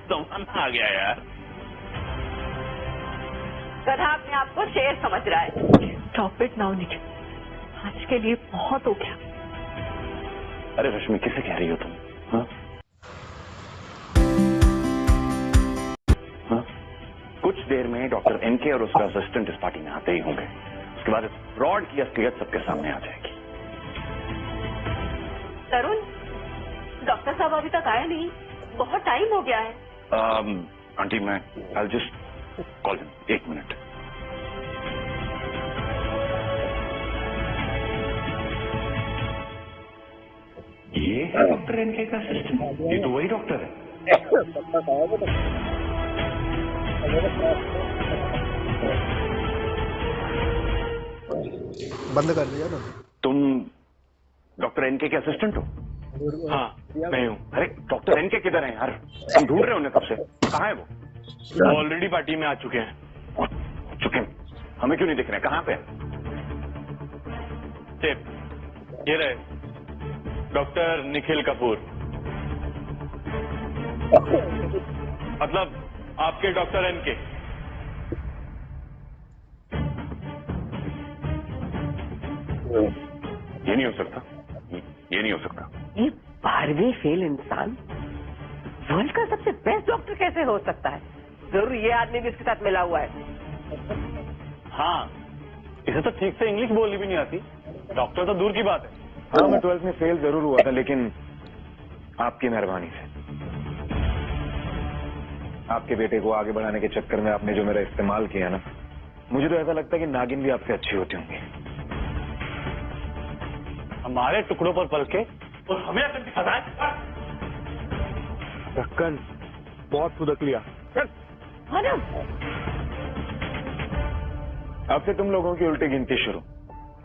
जमाना आ गया यार। गधा अपने आप को शेर समझ रहा है। स्टॉप इट नाउ निखिल, आज के लिए बहुत हो गया। अरे रश्मि किसे कह रही हो तुम? हाँ? हाँ? कुछ देर में डॉक्टर एनके और उसका असिस्टेंट इस पार्टी में आते ही होंगे। उसके बाद फ्रॉड की असलियत सबके सामने आ जाएगी। तरुण, डॉक्टर साहब अभी तक आए नहीं, बहुत टाइम हो गया है। आंटी मैं I just call him, 1 minute. ये है डॉक्टर एनके का असिस्टेंट? ये तो वही डॉक्टर है। बंद कर दिया ना। तुम डॉक्टर एनके के असिस्टेंट हो? हाँ, मैं हूँ। अरे डॉक्टर एनके किधर है यार? हम ढूंढ रहे हैं उन्हें कब से। कहाँ है वो? ऑलरेडी पार्टी में आ चुके हैं। चुके हमें क्यों नहीं दिख रहे? कहाँ पे? चिप ये रहे डॉक्टर निखिल कपूर, मतलब आपके डॉक्टर एनके। ये नहीं हो सकता, ये नहीं हो सकता। ये 12वीं फेल इंसान वर्ल्ड का सबसे बेस्ट डॉक्टर कैसे हो सकता है? जरूर ये आदमी भी इसके साथ मिला हुआ है। हाँ, इसे तो ठीक से इंग्लिश बोलनी भी नहीं आती, डॉक्टर तो दूर की बात है। हाँ, मैं 12th में फेल जरूर हुआ था, लेकिन आपकी मेहरबानी से। आपके बेटे को आगे बढ़ाने के चक्कर में आपने जो मेरा इस्तेमाल किया ना, मुझे तो ऐसा लगता है कि नागिन भी आपसे अच्छी होती होंगी। हमारे टुकड़ों पर पल के और हमें अकल दिखाता है। ढक्कन बहुत फुदक लिया। अब से तुम लोगों की उल्टी गिनती शुरू,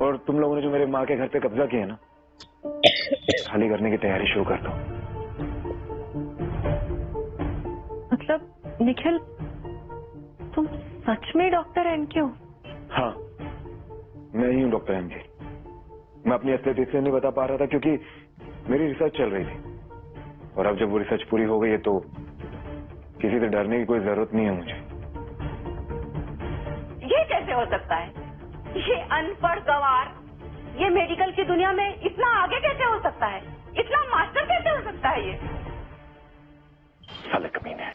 और तुम लोगों ने जो मेरे माँ के घर पे कब्जा किया ना, खाली करने की तैयारी शुरू कर दो। मतलब निखिल, तुम सच में डॉक्टर एनके हो? हाँ, मैं ही हूँ डॉक्टर एनके। मैं अपनी असलियत इसलिए नहीं बता पा रहा था क्योंकि मेरी रिसर्च चल रही थी, और अब जब वो रिसर्च पूरी हो गई है तो किसी से डरने की कोई जरूरत नहीं है मुझे। ये कैसे हो सकता है? ये अनपढ़ गवार ये मेडिकल की दुनिया में इतना आगे कैसे हो सकता है? इतना मास्टर कैसे हो सकता है ये? साले कमीने।